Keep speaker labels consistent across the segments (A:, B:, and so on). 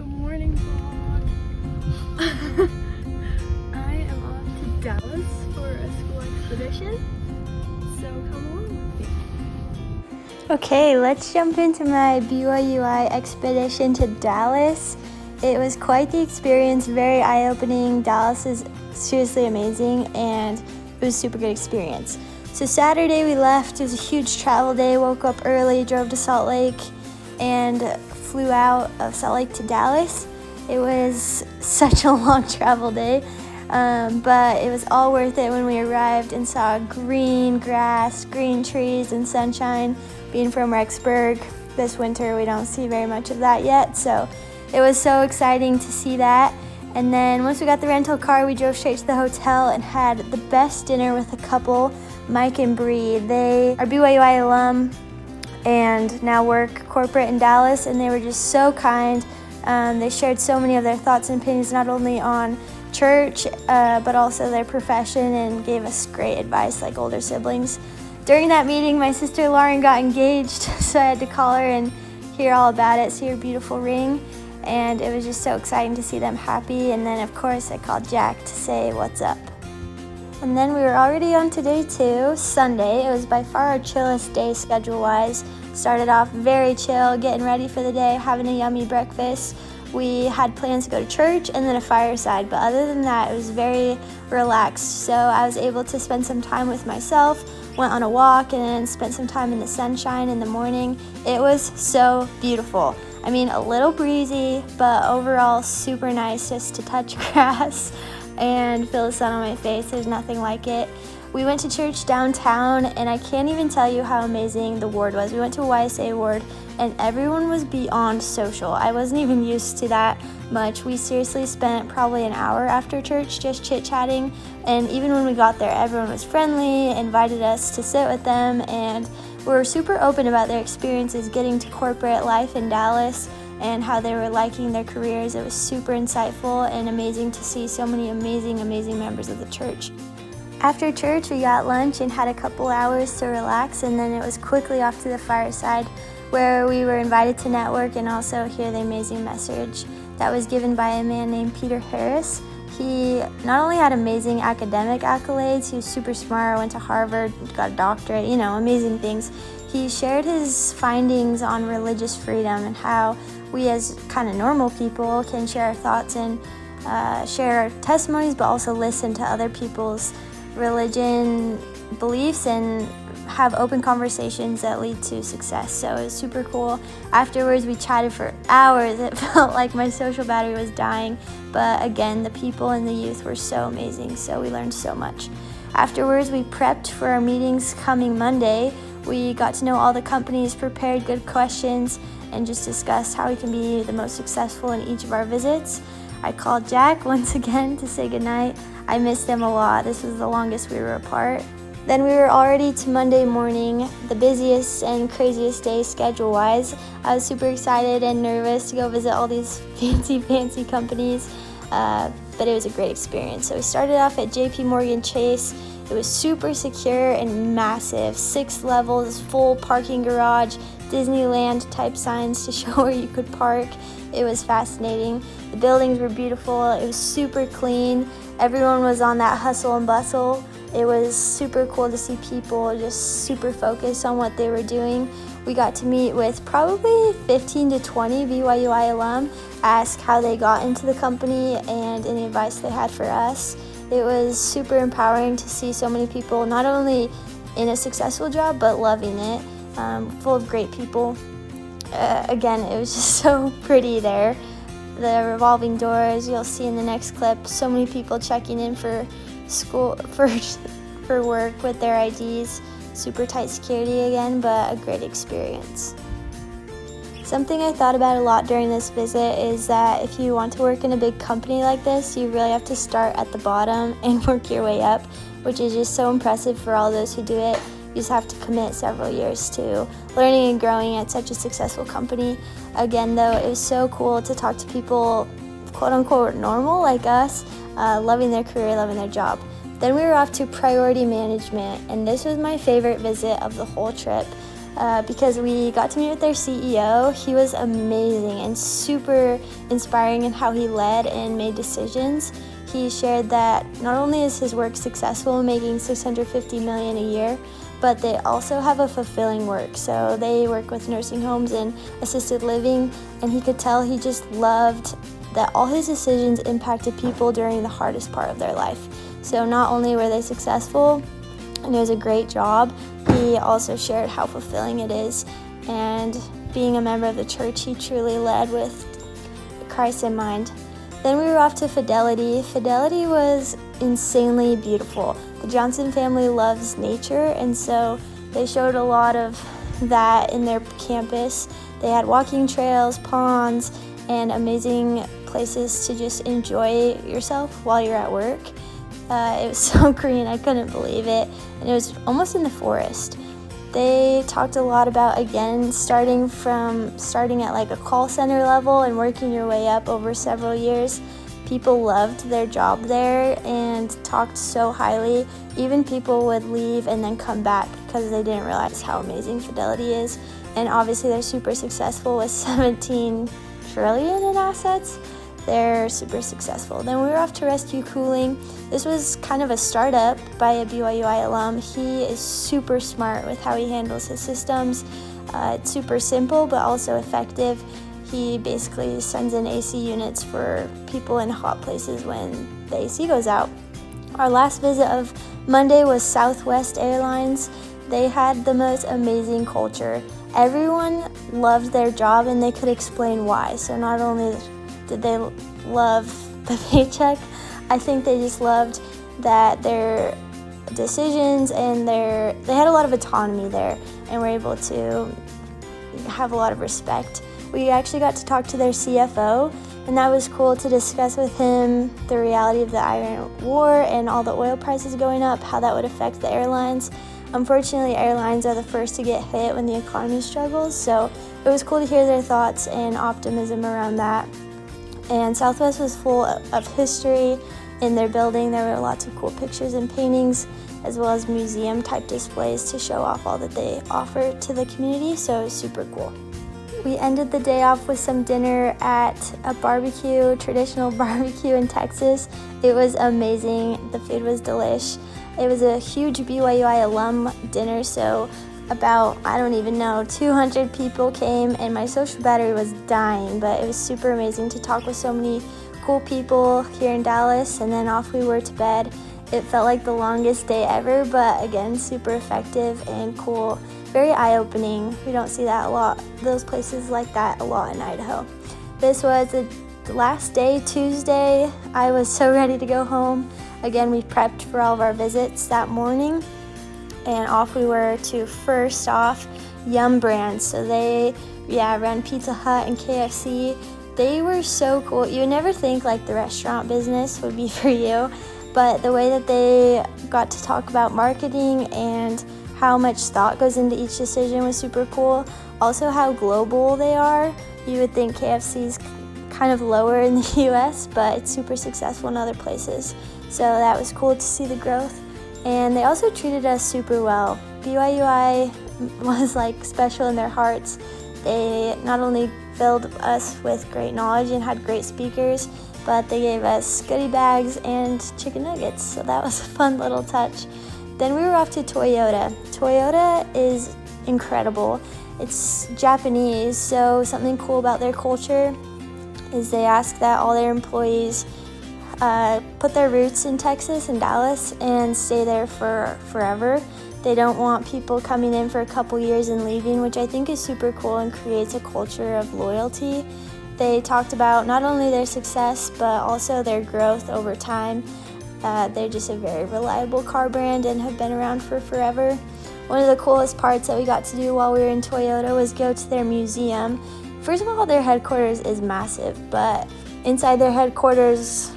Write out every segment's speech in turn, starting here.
A: Good morning, vlog. I am off to Dallas for a school expedition, so come along with me. Okay, let's jump into my BYUI expedition to Dallas. It was quite the experience, very eye-opening. Dallas is seriously amazing, and it was a super good experience. So Saturday we left. It was a huge travel day. Woke up early, drove to Salt Lake, and flew out of Salt Lake to Dallas. It was such a long travel day, but it was all worth it when we arrived and saw green grass, green trees, and sunshine. Being from Rexburg, this winter we don't see very much of that yet, so it was so exciting to see that. And then once we got the rental car, we drove straight to the hotel and had the best dinner with a couple, Mike and Bree. They are BYUI alum and now work corporate in Dallas, and they were just so kind. They shared so many of their thoughts and opinions, not only on church, but also their profession, and gave us great advice like older siblings. During that meeting, my sister Lauren got engaged, so I had to call her and hear all about it, see her beautiful ring, and it was just so exciting to see them happy. And then of course I called Jack to say what's up. And then we were already on to day 2, Sunday. It was by far our chillest day schedule-wise. Started off very chill, getting ready for the day, having a yummy breakfast. We had plans to go to church and then a fireside, but other than that, it was very relaxed. So I was able to spend some time with myself, went on a walk, and then spent some time in the sunshine in the morning. It was so beautiful. I mean, a little breezy, but overall super nice just to touch grass and feel the sun on my face. There's nothing like it. We went to church downtown, and I can't even tell you how amazing the ward was. We went to a YSA ward, and everyone was beyond social. I wasn't even used to that much. We seriously spent probably an hour after church just chit-chatting, and even when we got there, everyone was friendly, invited us to sit with them, and were super open about their experiences getting to corporate life in Dallas and how they were liking their careers. It was super insightful and amazing to see so many amazing members of the church. After church, we got lunch and had a couple hours to relax, and then it was quickly off to the fireside, where we were invited to network and also hear the amazing message that was given by a man named Peter Harris. He not only had amazing academic accolades, he was super smart, went to Harvard, got a doctorate, amazing things. He shared his findings on religious freedom and how we as kind of normal people can share our thoughts and share our testimonies, but also listen to other people's religion beliefs and have open conversations that lead to success. So it was super cool. Afterwards, we chatted for hours. It felt like my social battery was dying, but again, the people and the youth were so amazing, so we learned so much. Afterwards, we prepped for our meetings coming Monday. We got to know all the companies, prepared good questions, and just discussed how we can be the most successful in each of our visits. I called Jack once again to say goodnight. I missed him a lot. This was the longest we were apart. Then we were already to Monday morning, the busiest and craziest day schedule-wise. I was super excited and nervous to go visit all these fancy companies, but it was a great experience. So we started off at JP Morgan Chase. It was super secure and massive, 6 levels, full parking garage, Disneyland type signs to show where you could park. It was fascinating. The buildings were beautiful. It was super clean. Everyone was on that hustle and bustle. It was super cool to see people just super focused on what they were doing. We got to meet with probably 15 to 20 BYUI alum, ask how they got into the company and any advice they had for us. It was super empowering to see so many people not only in a successful job, but loving it, full of great people. Again, it was just so pretty there. The revolving doors, you'll see in the next clip, so many people checking in for school, for work with their IDs. Super tight security again, but a great experience. Something I thought about a lot during this visit is that if you want to work in a big company like this, you really have to start at the bottom and work your way up, which is just so impressive for all those who do it. You just have to commit several years to learning and growing at such a successful company. Again, though, it was so cool to talk to people, quote unquote, normal like us, loving their career, loving their job. Then we were off to priority management, and this was my favorite visit of the whole trip. because we got to meet with their CEO. He was amazing and super inspiring in how he led and made decisions. He shared that not only is his work successful, making $650 million a year, but they also have a fulfilling work. So they work with nursing homes and assisted living, and he could tell he just loved that all his decisions impacted people during the hardest part of their life. So not only were they successful and it was a great job, he also shared how fulfilling it is. And being a member of the church, he truly led with Christ in mind. Then we were off to Fidelity. Fidelity was insanely beautiful. The Johnson family loves nature, and so they showed a lot of that in their campus. They had walking trails, ponds, and amazing places to just enjoy yourself while you're at work. It was so green, I couldn't believe it, and it was almost in the forest. They talked a lot about, again, starting at like a call center level and working your way up over several years. People loved their job there and talked so highly. Even people would leave and then come back because they didn't realize how amazing Fidelity is. And obviously they're super successful with 17 trillion in assets. They're super successful. Then we were off to Rescue Cooling. This was kind of a startup by a BYUI alum. He is super smart with how he handles his systems. It's super simple but also effective. He basically sends in AC units for people in hot places when the AC goes out. Our last visit of Monday was Southwest Airlines. They had the most amazing culture. Everyone loved their job and they could explain why. So not only did they love the paycheck, I think they just loved that their decisions and they had a lot of autonomy there and were able to have a lot of respect. We actually got to talk to their CFO, and that was cool to discuss with him the reality of the Iran war and all the oil prices going up, how that would affect the airlines. Unfortunately, airlines are the first to get hit when the economy struggles, so it was cool to hear their thoughts and optimism around that. And Southwest was full of history in their building. There were lots of cool pictures and paintings, as well as museum-type displays to show off all that they offer to the community, so it was super cool. We ended the day off with some dinner at a barbecue, traditional barbecue in Texas. It was amazing. The food was delish. It was a huge BYUI alum dinner, so about, I don't even know, 200 people came, and my social battery was dying, but it was super amazing to talk with so many cool people here in Dallas, and then off we were to bed. It felt like the longest day ever, but again, super effective and cool. Very eye-opening. We don't see that a lot, those places like that a lot in Idaho. This was the last day, Tuesday. I was so ready to go home. Again, we prepped for all of our visits that morning, and off we were to, first off, Yum Brands. So they run Pizza Hut and KFC. They were so cool. You would never think like the restaurant business would be for you, but the way that they got to talk about marketing and how much thought goes into each decision was super cool. Also how global they are. You would think KFC's kind of lower in the US, but it's super successful in other places. So that was cool to see the growth. And they also treated us super well. BYUI was like special in their hearts. They not only filled us with great knowledge and had great speakers, but they gave us goodie bags and chicken nuggets. So that was a fun little touch. Then we were off to Toyota. Toyota is incredible. It's Japanese, so something cool about their culture is they ask that all their employees put their roots in Texas and Dallas and stay there for forever. They don't want people coming in for a couple years and leaving, which I think is super cool and creates a culture of loyalty. They talked about not only their success, but also their growth over time. They're just a very reliable car brand and have been around for forever. One of the coolest parts that we got to do while we were in Toyota was go to their museum. First of all, their headquarters is massive, but inside their headquarters,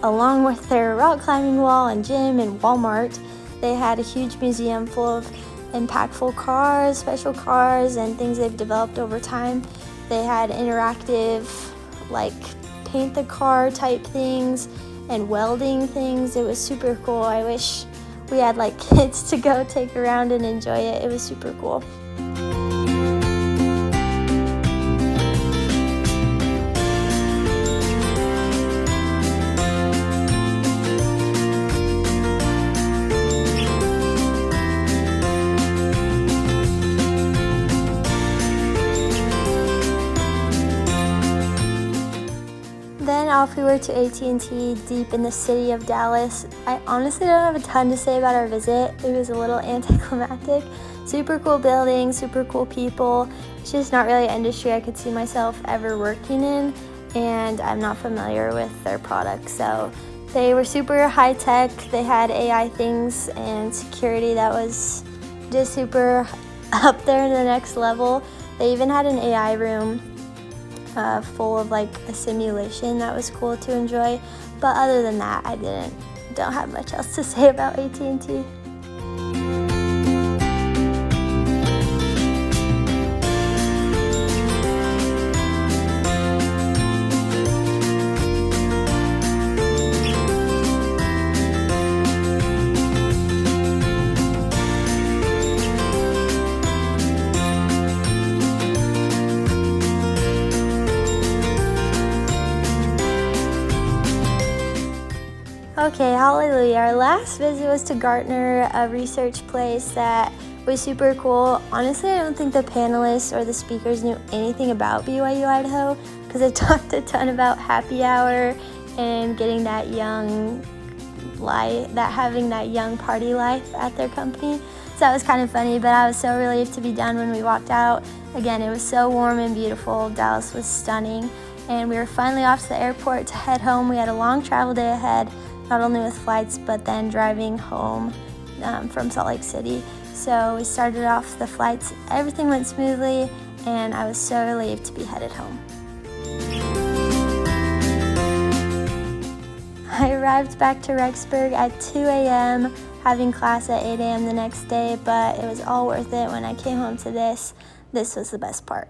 A: along with their rock climbing wall and gym and Walmart, they had a huge museum full of impactful cars, special cars, and things they've developed over time. They had interactive, like, paint the car type things and welding things. It was super cool. I wish we had like kids to go take around and enjoy it. It was super cool. off, we were to AT&T deep in the city of Dallas. I honestly don't have a ton to say about our visit. It was a little anticlimactic. Super cool building, super cool people. It's just not really an industry I could see myself ever working in, and I'm not familiar with their products. So they were super high tech. They had AI things and security that was just super up there in the next level. They even had an AI room full of like a simulation that was cool to enjoy. But other than that, I don't have much else to say about AT&T. Okay, hallelujah. Our last visit was to Gartner, a research place that was super cool. Honestly, I don't think the panelists or the speakers knew anything about BYU Idaho because they talked a ton about happy hour and getting that young life, having that young party life at their company. So that was kind of funny, but I was so relieved to be done when we walked out. Again, it was so warm and beautiful. Dallas was stunning, and we were finally off to the airport to head home. We had a long travel day ahead, not only with flights, but then driving home from Salt Lake City. So we started off the flights, everything went smoothly, and I was so relieved to be headed home. I arrived back to Rexburg at 2 a.m., having class at 8 a.m. the next day, but it was all worth it when I came home to this. This was the best part.